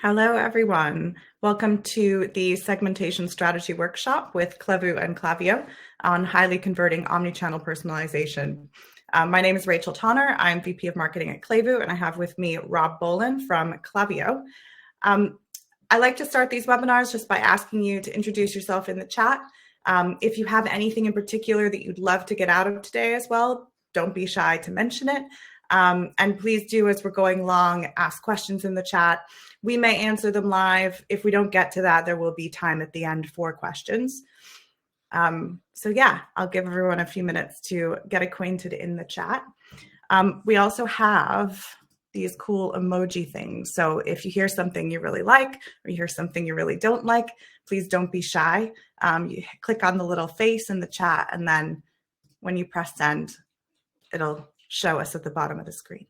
Hello, everyone. Welcome to the Segmentation Strategy Workshop with Klevu and Klaviyo on highly converting omnichannel personalization. My name is Rachel Tonner. I'm VP of Marketing at Klevu, and I have with me Rob Boland from Klaviyo. I like to start these webinars just by asking you to introduce yourself in the chat. If you have anything in particular that you'd love to get out of today as well, don't be shy to mention it. And please do, as we're going along, ask questions in the chat. We may answer them live. If we don't get to that, there will be time at the end for questions. So yeah, I'll give everyone a few minutes to get acquainted in the chat. We also have these cool emoji things. So if you hear something you really like, or you hear something you really don't like, please don't be shy. You click on the little face in the chat, and then when you press send, it'll show us at the bottom of the screen.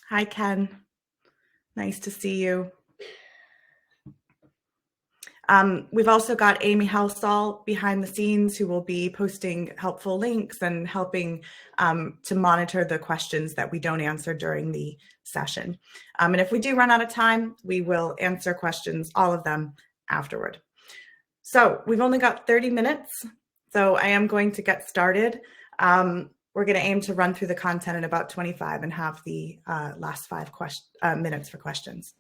Hi, Ken. Nice to see you. We've also got Amy Helsall behind the scenes who will be posting helpful links and helping to monitor the questions that we don't answer during the session. And if we do run out of time, we will answer questions, all of them, afterward. So we've only got 30 minutes, so I am going to get started. We're going to aim to run through the content in about 25 and have the last 5 minutes for questions.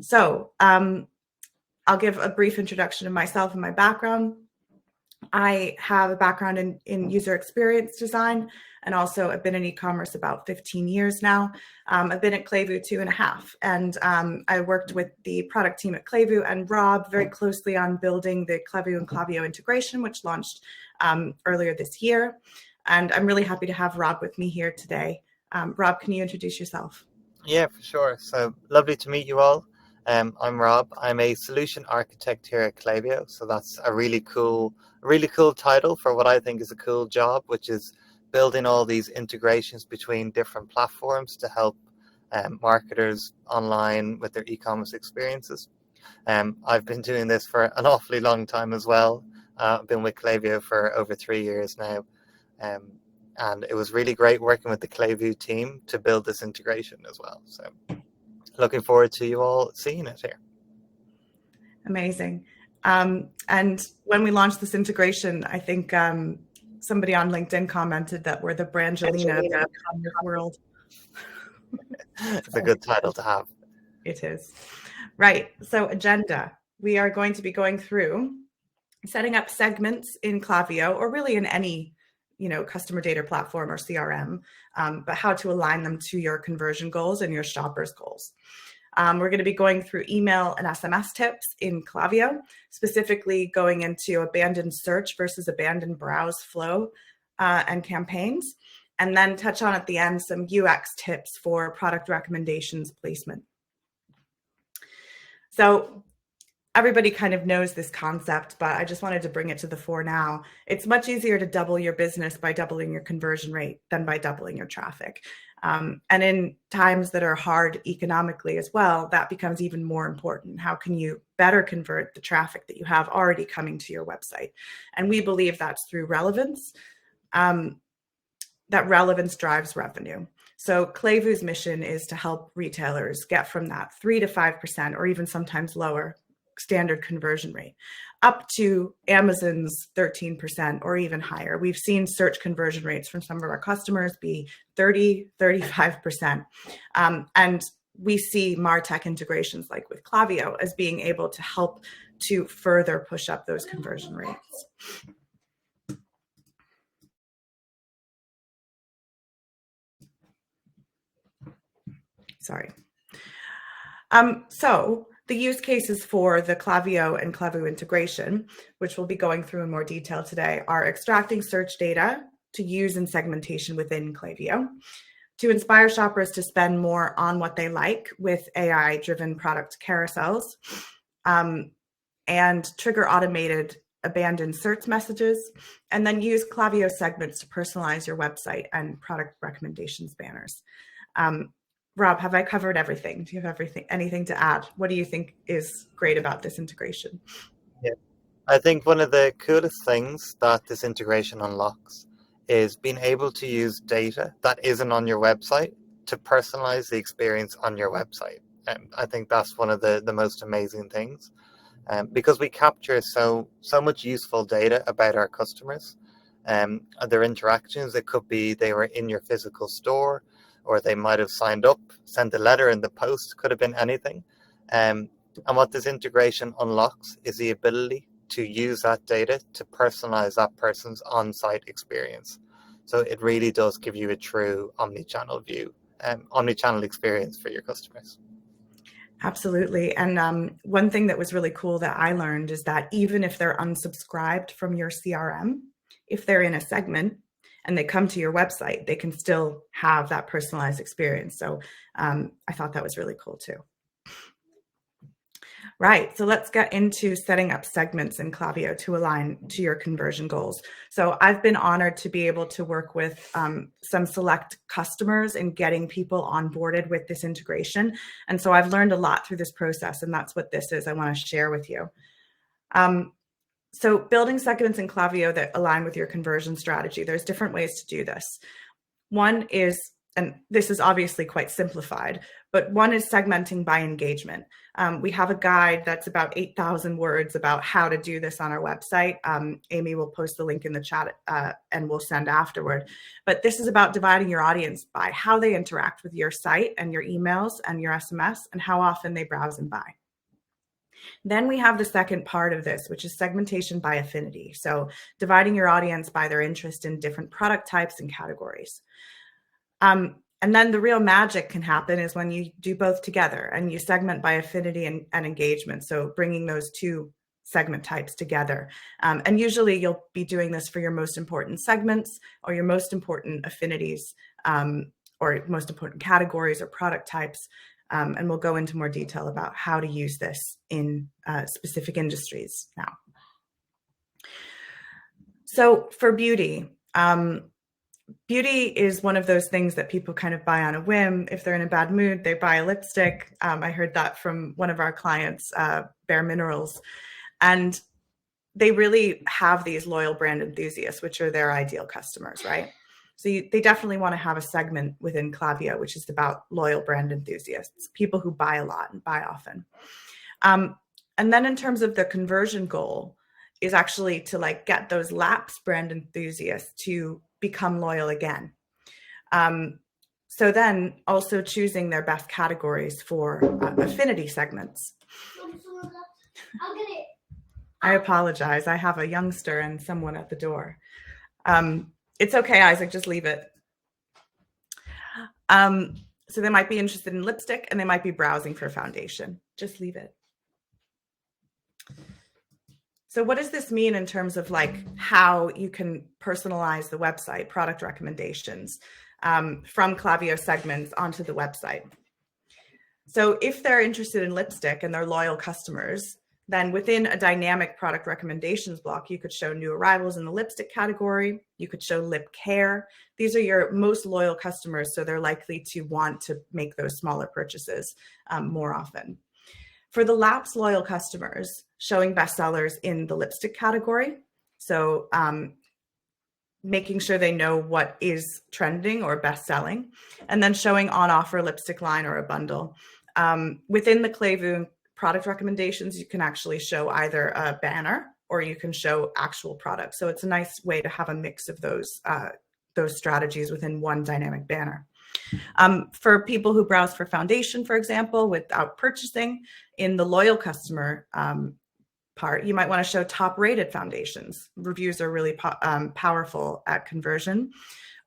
So I'll give a brief introduction of myself and my background. I have a background in user experience design, and also I've been in e-commerce about 15 years now. I've been at Klevu 2.5, and I worked with the product team at Klevu and Rob very closely on building the Klevu and Klaviyo integration, which launched earlier this year. And I'm really happy to have Rob with me here today. Rob, can you introduce yourself? Yeah, for sure. So lovely to meet you all. I'm Rob. I'm a solution architect here at Klaviyo. So that's a really cool title for what I think is a cool job, which is building all these integrations between different platforms to help marketers online with their e-commerce experiences. I've been doing this for an awfully long time as well. I've been with Klaviyo for over 3 years now. And it was really great working with the Klevu team to build this integration as well. So looking forward to you all seeing it here. Amazing. And when we launched this integration, I think somebody on LinkedIn commented that we're the Brangelina of the e-commerce world. It's a good title to have. It is. Right. So agenda. We are going to be going through setting up segments in Klaviyo, or really in any customer data platform or CRM, but how to align them to your conversion goals and your shoppers' goals. We're going to be going through email and SMS tips in Klaviyo, specifically going into abandoned search versus abandoned browse flow and campaigns, and then touch on at the end some UX tips for product recommendations placement. So everybody kind of knows this concept, but I just wanted to bring it to the fore now. It's much easier to double your business by doubling your conversion rate than by doubling your traffic. And in times that are hard economically as well, that becomes even more important. How can you better convert the traffic that you have already coming to your website? And we believe that's through relevance. That relevance drives revenue. So Klevu's mission is to help retailers get from that 3 to 5%, or even sometimes lower, standard conversion rate up to Amazon's 13% or even higher. We've seen search conversion rates from some of our customers be 30, 35%. And we see MarTech integrations like with Klaviyo as being able to help to further push up those conversion rates. Sorry. So the use cases for the Klaviyo and Klevu integration, which we'll be going through in more detail today, are extracting search data to use in segmentation within Klaviyo, to inspire shoppers to spend more on what they like with AI-driven product carousels, and trigger automated abandoned search messages, and then use Klaviyo segments to personalize your website and product recommendations banners. Rob, have I covered everything? Do you have anything to add? What do you think is great about this integration? Yeah, I think one of the coolest things that this integration unlocks is being able to use data that isn't on your website to personalize the experience on your website. I think that's one of the most amazing things, because we capture so much useful data about our customers, their interactions. It could be they were in your physical store, or they might have signed up, sent a letter in the post, could have been anything. And what this integration unlocks is the ability to use that data to personalize that person's on-site experience. So it really does give you a true omni-channel view, omni-channel experience for your customers. Absolutely. And one thing that was really cool that I learned is that even if they're unsubscribed from your CRM, if they're in a segment and they come to your website, they can still have that personalized experience. So I thought that was really cool too. Right, so let's get into setting up segments in Klaviyo to align to your conversion goals. So I've been honored to be able to work with some select customers in getting people onboarded with this integration. And so I've learned a lot through this process, and that's what this is I want to share with you. So building segments in Klaviyo that align with your conversion strategy, there's different ways to do this. One is, and this is obviously quite simplified, but one is segmenting by engagement. We have a guide that's about 8,000 words about how to do this on our website. Amy will post the link in the chat and we'll send afterward. But this is about dividing your audience by how they interact with your site and your emails and your SMS and how often they browse and buy. Then we have the second part of this, which is segmentation by affinity. So dividing your audience by their interest in different product types and categories. And then the real magic can happen is when you do both together and you segment by affinity and engagement. So bringing those two segment types together. And usually you'll be doing this for your most important segments or your most important affinities or most important categories or product types. And we'll go into more detail about how to use this in specific industries now. So for beauty, beauty is one of those things that people kind of buy on a whim. If they're in a bad mood, they buy a lipstick. I heard that from one of our clients, Bare Minerals. And they really have these loyal brand enthusiasts, which are their ideal customers, right? So they definitely want to have a segment within Klaviyo, which is about loyal brand enthusiasts, people who buy a lot and buy often. And then in terms of the conversion goal is actually to like get those lapsed brand enthusiasts to become loyal again. So then also choosing their best categories for affinity segments. I apologize. I have a youngster and someone at the door. It's okay, Isaac, just leave it. So they might be interested in lipstick and they might be browsing for foundation. Just leave it. So what does this mean in terms of like how you can personalize the website, product recommendations from Klaviyo segments onto the website? So if they're interested in lipstick and they're loyal customers, then within a dynamic product recommendations block, you could show new arrivals in the lipstick category. You could show lip care. These are your most loyal customers, so they're likely to want to make those smaller purchases more often. For the lapsed loyal customers, showing bestsellers in the lipstick category. So making sure they know what is trending or best selling, and then showing on offer lipstick line or a bundle. Within the Klevu product recommendations, you can actually show either a banner or you can show actual products. So it's a nice way to have a mix of those strategies within one dynamic banner. For people who browse for foundation, for example, without purchasing, in the loyal customer part, you might want to show top rated foundations. Reviews are really powerful at conversion,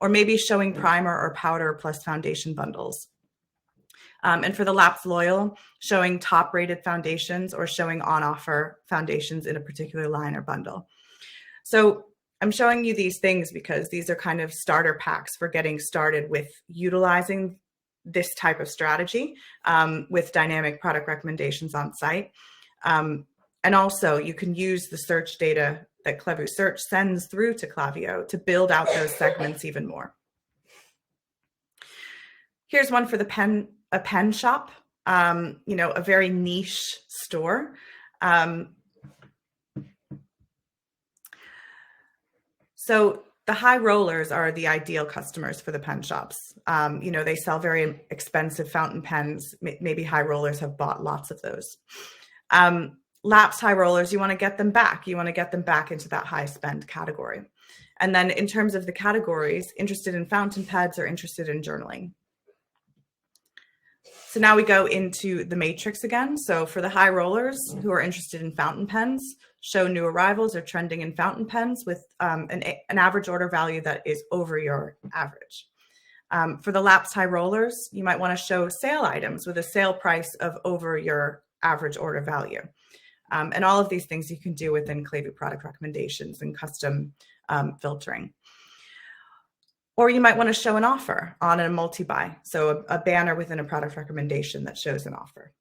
or maybe showing primer or powder plus foundation bundles. And for the lapsed loyal, showing top rated foundations or showing on offer foundations in a particular line or bundle. So I'm showing you these things because these are kind of starter packs for getting started with utilizing this type of strategy with dynamic product recommendations on site. And also you can use the search data that Klevu Search sends through to Klaviyo to build out those segments even more. Here's one for a pen shop, you know, a very niche store. So the high rollers are the ideal customers for the pen shops. They sell very expensive fountain pens. Maybe high rollers have bought lots of those. Lapsed high rollers, you want to get them back. You want to get them back into that high spend category. And then in terms of the categories, interested in fountain pens or interested in journaling. So now we go into the matrix again. So for the high rollers who are interested in fountain pens, show new arrivals or trending in fountain pens with an average order value that is over your average. For the lapsed high rollers, you might want to show sale items with a sale price of over your average order value. And all of these things you can do within Klevu Product Recommendations and custom filtering. Or you might want to show an offer on a multi-buy, so a banner within a product recommendation that shows an offer.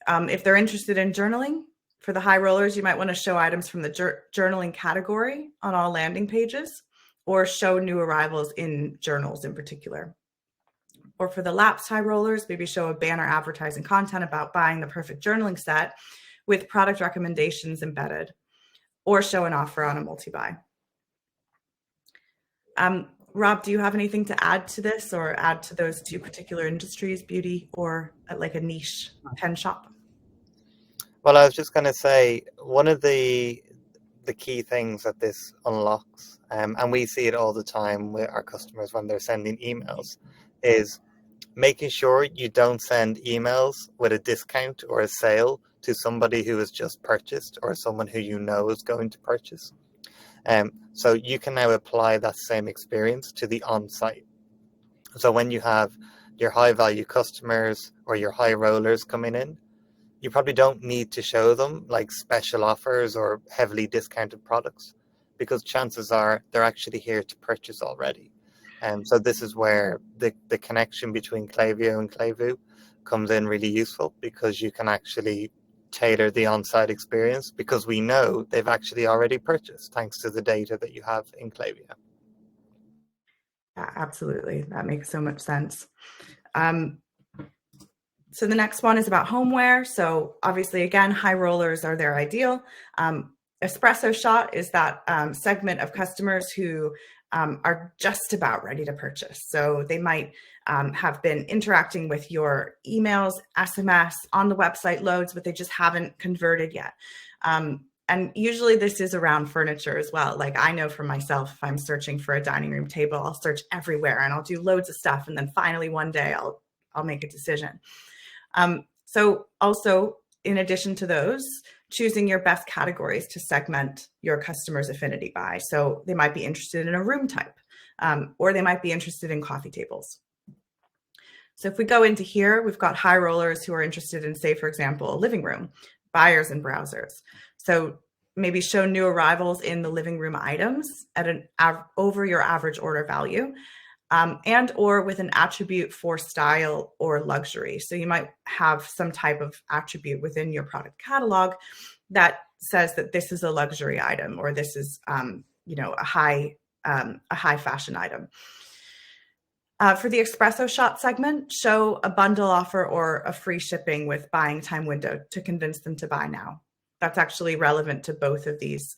If they're interested in journaling, for the high rollers, you might want to show items from the journaling category on all landing pages, or show new arrivals in journals in particular. Or for the lapsed high rollers, maybe show a banner advertising content about buying the perfect journaling set with product recommendations embedded, or show an offer on a multi-buy. Rob, do you have anything to add to this or add to those two particular industries, beauty or like a niche pen shop? Well, I was just going to say, one of the key things that this unlocks, and we see it all the time with our customers when they're sending emails, is making sure you don't send emails with a discount or a sale to somebody who has just purchased or someone who you know is going to purchase. So you can now apply that same experience to the on-site. So when you have your high value customers or your high rollers coming in, you probably don't need to show them like special offers or heavily discounted products, because chances are they're actually here to purchase already. And so this is where the connection between Klaviyo and Klevu comes in really useful, because you can actually tailor the on-site experience, because we know they've actually already purchased thanks to the data that you have in Klaviyo. Yeah, absolutely. That makes so much sense. So the next one is about homeware. So obviously, again, high rollers are their ideal. Espresso shot is that segment of customers who are just about ready to purchase. So they might have been interacting with your emails, SMS, on the website loads, but they just haven't converted yet. And usually this is around furniture as well. Like I know for myself, if I'm searching for a dining room table, I'll search everywhere and I'll do loads of stuff. And then finally one day I'll make a decision. So also, in addition to those, choosing your best categories to segment your customers' affinity by. So they might be interested in a room type, or they might be interested in coffee tables. So if we go into here, we've got high rollers who are interested in, say, for example, a living room, buyers and browsers. So maybe show new arrivals in the living room items at over your average order value. And or with an attribute for style or luxury. So you might have some type of attribute within your product catalog that says that this is a luxury item, or this is a high fashion item. For the espresso shot segment, show a bundle offer or a free shipping with buying time window to convince them to buy now. That's actually relevant to both of these,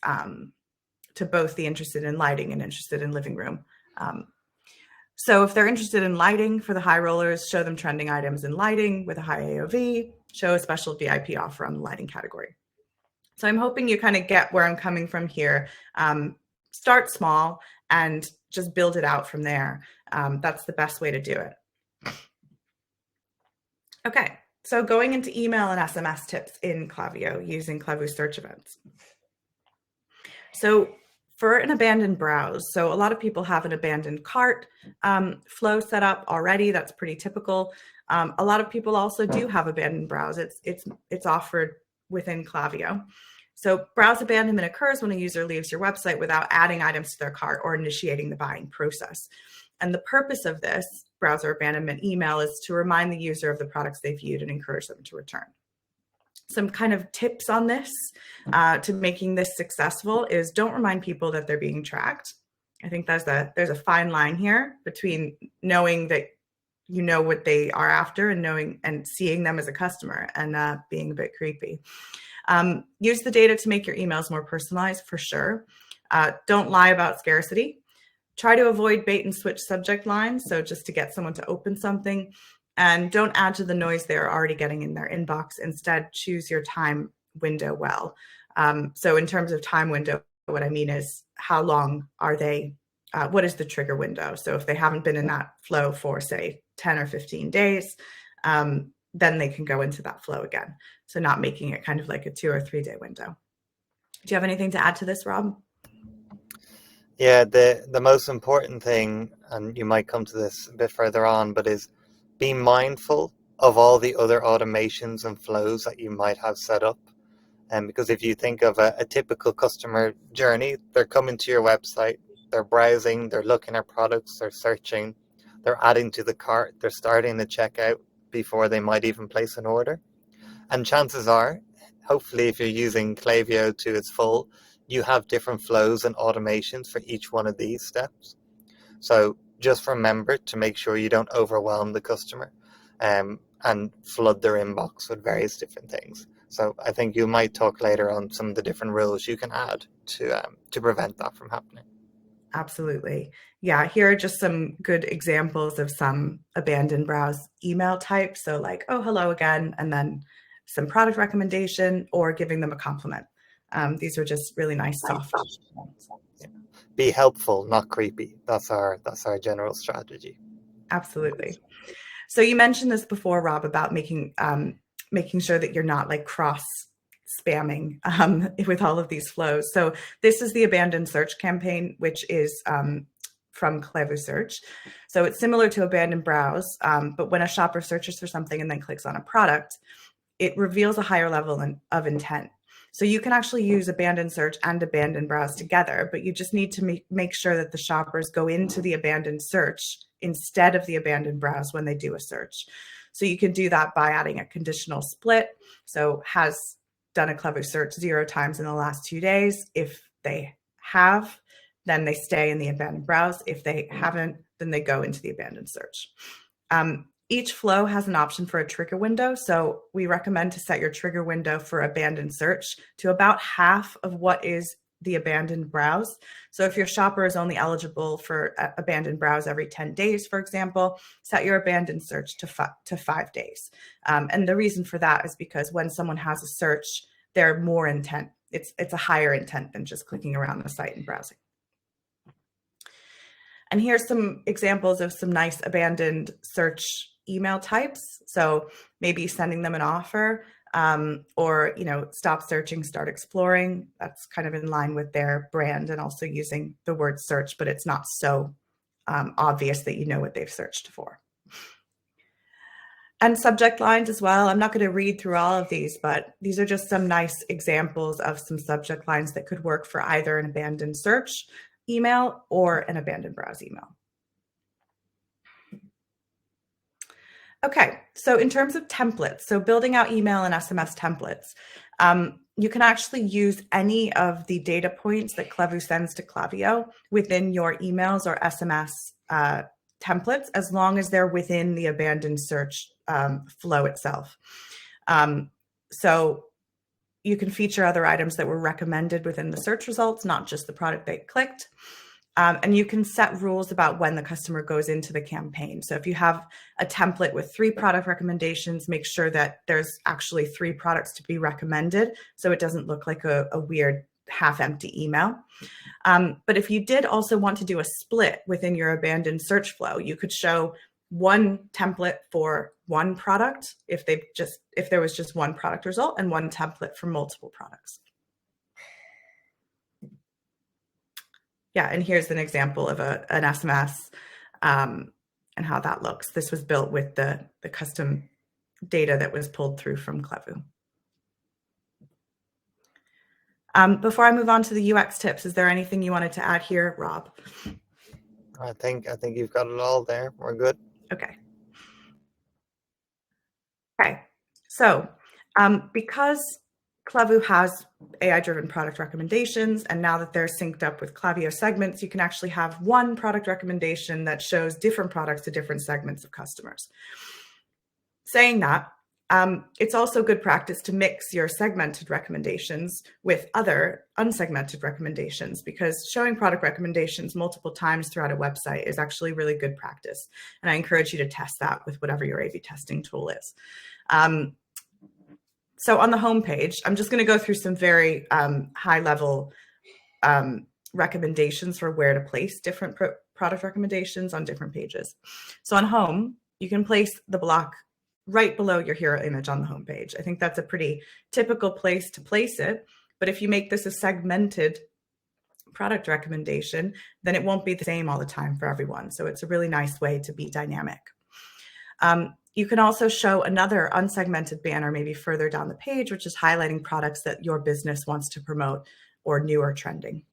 to both the interested in lighting and interested in living room. So if they're interested in lighting, for the high rollers, show them trending items in lighting with a high AOV, show a special VIP offer on the lighting category. So I'm hoping you kind of get where I'm coming from here. Start small and just build it out from there. That's the best way to do it. Okay, so going into email and SMS tips in Klaviyo using Klevu Search events. So for an abandoned browse, so a lot of people have an abandoned cart flow set up already. That's pretty typical. A lot of people also do have abandoned browse. It's offered within Klaviyo. So browse abandonment occurs when a user leaves your website without adding items to their cart or initiating the buying process. And the purpose of this browser abandonment email is to remind the user of the products they viewed and encourage them to return. Some kind of tips on this to making this successful is don't remind people that they're being tracked. I think there's a fine line here between knowing that you know what they are after and knowing and seeing them as a customer and being a bit creepy. Use the data to make your emails more personalized, for sure. Don't lie about scarcity. Try to avoid bait and switch subject lines, so just to get someone to open something, and don't add to the noise they're already getting in their inbox. Instead, choose your time window well. So in terms of time window, what I mean is how long are they, what is the trigger window? So if they haven't been in that flow for, say, 10 or 15 days, then they can go into that flow again. So not making it kind of like a 2 or 3 day window. Do you have anything to add to this, Rob? Yeah, the most important thing, and you might come to this a bit further on, but is be mindful of all the other automations and flows that you might have set up. And because if you think of a typical customer journey, they're coming to your website, they're browsing, they're looking at products, they're searching, they're adding to the cart, they're starting the checkout before they might even place an order. And chances are, hopefully if you're using Klaviyo to its full, you have different flows and automations for each one of these steps. So just remember to make sure you don't overwhelm the customer and flood their inbox with various different things. So I think you might talk later on some of the different rules you can add to prevent that from happening. Absolutely. Yeah, here are just some good examples of some abandoned browse email types. So like, oh, hello again, and then some product recommendation or giving them a compliment. These are just really nice soft. Yeah. Be helpful, not creepy. That's our general strategy. Absolutely. So you mentioned this before, Rob, about making sure that you're not like cross spamming with all of these flows. So this is the abandoned search campaign, which is from Klevu Search. So it's similar to abandoned browse, but when a shopper searches for something and then clicks on a product, it reveals a higher level of intent. So you can actually use abandoned search and abandoned browse together, but you just need to make sure that the shoppers go into the abandoned search instead of the abandoned browse when they do a search. So you can do that by adding a conditional split. So has done a Klevu search 0 times in the last 2 days. If they have, then they stay in the abandoned browse. If they haven't, then they go into the abandoned search. Each flow has an option for a trigger window. So we recommend to set your trigger window for abandoned search to about half of what is the abandoned browse. So if your shopper is only eligible for abandoned browse every 10 days, for example, set your abandoned search to 5 days. And the reason for that is because when someone has a search, they're more intent. It's a higher intent than just clicking around the site and browsing. And here's some examples of some nice abandoned search email types. So maybe sending them an offer or, stop searching, start exploring. That's kind of in line with their brand and also using the word search, but it's not so obvious that you know what they've searched for. And subject lines as well. I'm not going to read through all of these, but these are just some nice examples of some subject lines that could work for either an abandoned search email or an abandoned browse email. Okay, so in terms of templates, so building out email and SMS templates, you can actually use any of the data points that Klevu sends to Klaviyo within your emails or SMS templates, as long as they're within the abandoned search flow itself. So you can feature other items that were recommended within the search results, not just the product they clicked. And you can set rules about when the customer goes into the campaign. So if you have a template with 3 product recommendations, make sure that there's actually 3 products to be recommended, so it doesn't look like a weird half-empty email. But if you did also want to do a split within your abandoned search flow, you could show one template for one product if there was just one product result, and one template for multiple products. Yeah, and here's an example of an SMS and how that looks. This was built with the custom data that was pulled through from Klevu. Before I move on to the UX tips, is there anything you wanted to add here, Rob? I think you've got it all there. We're good. Okay. Okay, so because Klevu has AI-driven product recommendations, and now that they're synced up with Klaviyo segments, you can actually have one product recommendation that shows different products to different segments of customers. Saying that, It's also good practice to mix your segmented recommendations with other unsegmented recommendations, because showing product recommendations multiple times throughout a website is actually really good practice. And I encourage you to test that with whatever your A/B testing tool is. So on the home page, I'm just going to go through some very high level recommendations for where to place different product recommendations on different pages. So on home, you can place the block right below your hero image on the home page. I think that's a pretty typical place to place it. But if you make this a segmented product recommendation, then it won't be the same all the time for everyone. So it's a really nice way to be dynamic. You can also show another unsegmented banner maybe further down the page, which is highlighting products that your business wants to promote or new or trending.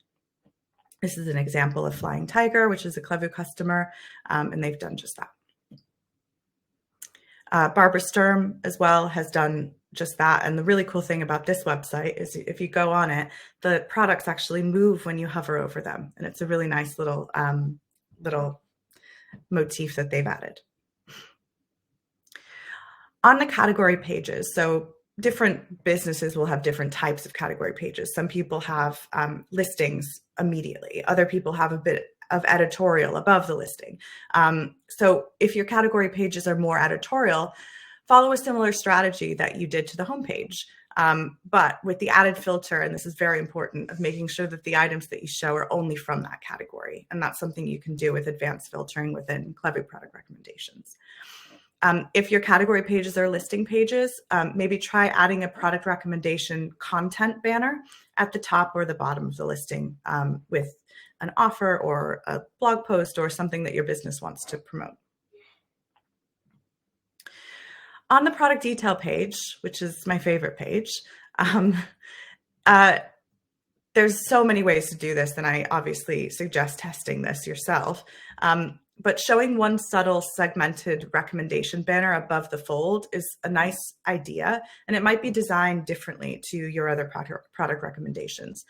This is an example of Flying Tiger, which is a Klevu customer, and they've done just that. Barbara Sturm as well has done just that. And the really cool thing about this website is if you go on it, the products actually move when you hover over them. And it's a really nice little motif that they've added. On the category pages, so different businesses will have different types of category pages. Some people have listings immediately. Other people have a bit of editorial above the listing. So if your category pages are more editorial, follow a similar strategy that you did to the homepage, but with the added filter, and this is very important, of making sure that the items that you show are only from that category. And that's something you can do with advanced filtering within Klevu Product Recommendations. If your category pages are listing pages, maybe try adding a product recommendation content banner at the top or the bottom of the listing with an offer or a blog post or something that your business wants to promote. On the product detail page, which is my favorite page, there's so many ways to do this, and I obviously suggest testing this yourself. But showing one subtle segmented recommendation banner above the fold is a nice idea, and it might be designed differently to your other product recommendations.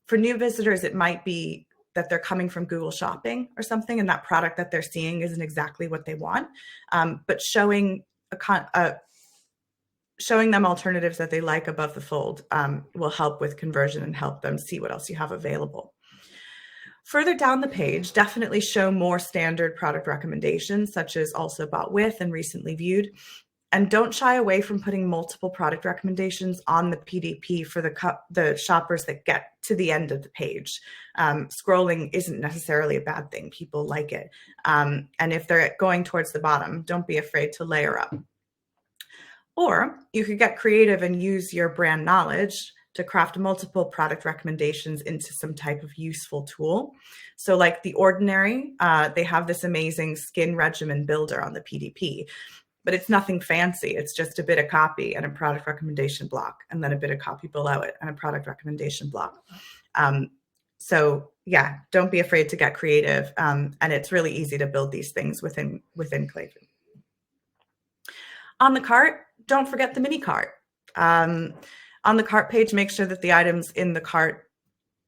For new visitors, it might be that they're coming from Google Shopping or something, and that product that they're seeing isn't exactly what they want. But showing them alternatives that they like above the fold will help with conversion and help them see what else you have available. Further down the page, definitely show more standard product recommendations, such as also bought with and recently viewed. And don't shy away from putting multiple product recommendations on the PDP for the shoppers that get to the end of the page. Scrolling isn't necessarily a bad thing. People like it. And if they're going towards the bottom, don't be afraid to layer up. Or you could get creative and use your brand knowledge to craft multiple product recommendations into some type of useful tool. So like The Ordinary, they have this amazing skin regimen builder on the PDP, but it's nothing fancy. It's just a bit of copy and a product recommendation block, and then a bit of copy below it and a product recommendation block. So yeah, don't be afraid to get creative. And it's really easy to build these things within Klevu. On the cart, don't forget the mini cart. On the cart page, make sure that the items in the cart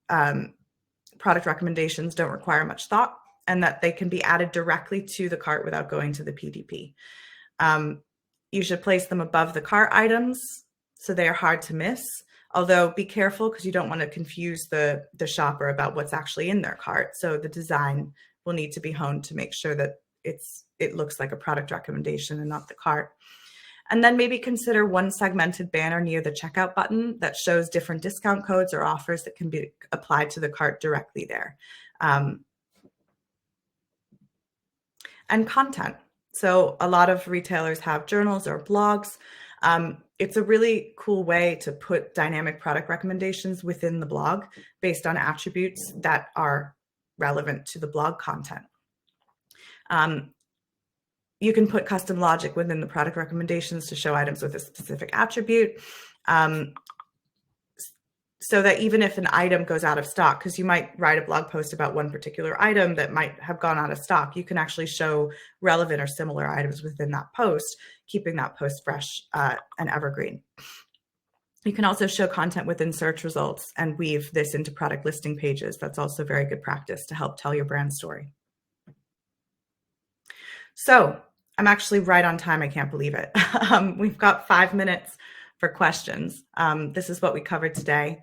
product recommendations don't require much thought, and that they can be added directly to the cart without going to the PDP. You should place them above the cart items so they are hard to miss, although be careful because you don't want to confuse the shopper about what's actually in their cart. So the design will need to be honed to make sure that it looks like a product recommendation and not the cart. And then maybe consider one segmented banner near the checkout button that shows different discount codes or offers that can be applied to the cart directly there. And content. So a lot of retailers have journals or blogs. It's a really cool way to put dynamic product recommendations within the blog based on attributes that are relevant to the blog content. You can put custom logic within the product recommendations to show items with a specific attribute, so that even if an item goes out of stock, because you might write a blog post about one particular item that might have gone out of stock, you can actually show relevant or similar items within that post, keeping that post fresh and evergreen. You can also show content within search results and weave this into product listing pages. That's also very good practice to help tell your brand story. So I'm actually right on time. I can't believe it. We've got 5 minutes for questions. This is what we covered today.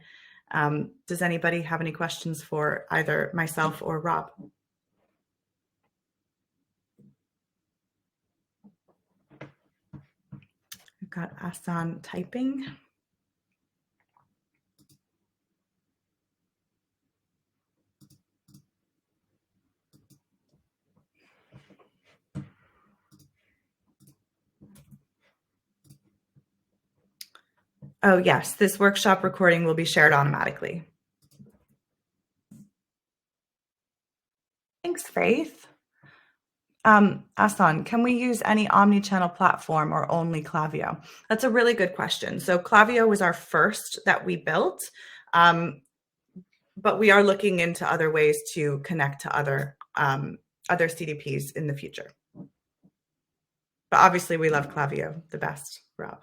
Does anybody have any questions for either myself or Rob? We've got Asan typing. Oh, yes, this workshop recording will be shared automatically. Thanks, Faith. Asan, can we use any omnichannel platform or only Klaviyo? That's a really good question. So Klaviyo was our first that we built, but we are looking into other ways to connect to other CDPs in the future. But obviously, we love Klaviyo the best, Rob.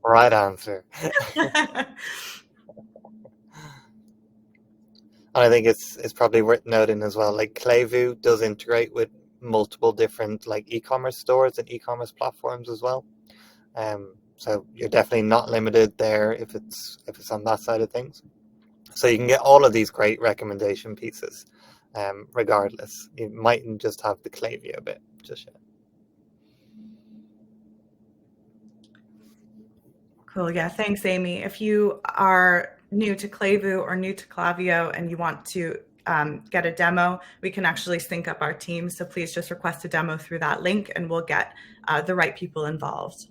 Right answer. And I think it's probably worth noting as well, like Klevu does integrate with multiple different like e-commerce stores and e-commerce platforms as well. So you're definitely not limited there if it's on that side of things. So you can get all of these great recommendation pieces, regardless. You mightn't just have the Klaviyo bit just yet. Cool. Yeah. Thanks, Amy. If you are new to Klevu or new to Klaviyo and you want to get a demo, we can actually sync up our team. So please just request a demo through that link and we'll get the right people involved.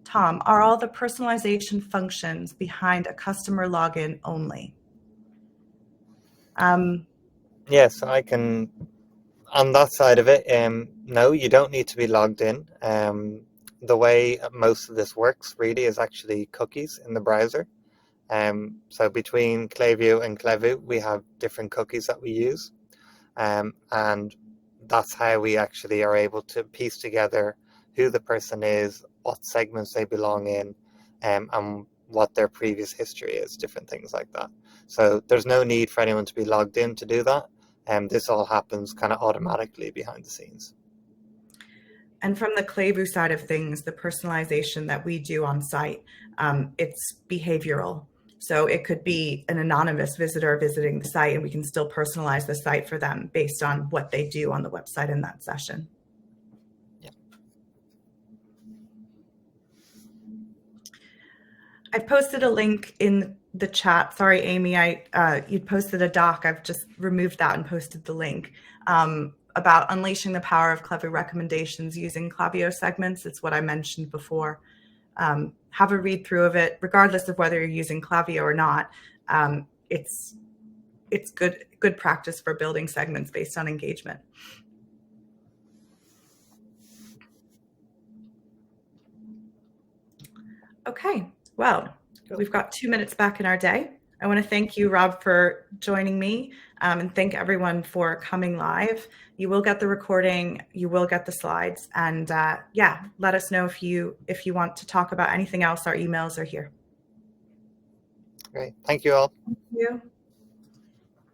Tom, are all the personalization functions behind a customer login only? Yes, I can. On that side of it, no, you don't need to be logged in. The way most of this works really is actually cookies in the browser. So between Klaviyo and Klevu, we have different cookies that we use. And that's how we actually are able to piece together who the person is, what segments they belong in, and what their previous history is, different things like that. So there's no need for anyone to be logged in to do that. And this all happens kind of automatically behind the scenes. And from the Klevu side of things, the personalization that we do on site, it's behavioral. So it could be an anonymous visitor visiting the site, and we can still personalize the site for them based on what they do on the website in that session. Yeah. I've posted a link in the chat. Sorry, Amy, you'd posted a doc. I've just removed that and posted the link about unleashing the power of Klevu recommendations using Klaviyo segments. It's what I mentioned before. Have a read through of it, regardless of whether you're using Klaviyo or not. It's good practice for building segments based on engagement. Okay, well, we've got 2 minutes back in our day. I want to thank you, Rob, for joining me, and thank everyone for coming live. You will get the recording, you will get the slides, and yeah, let us know if you want to talk about anything else. Our emails are here. Great. Thank you all. Thank you.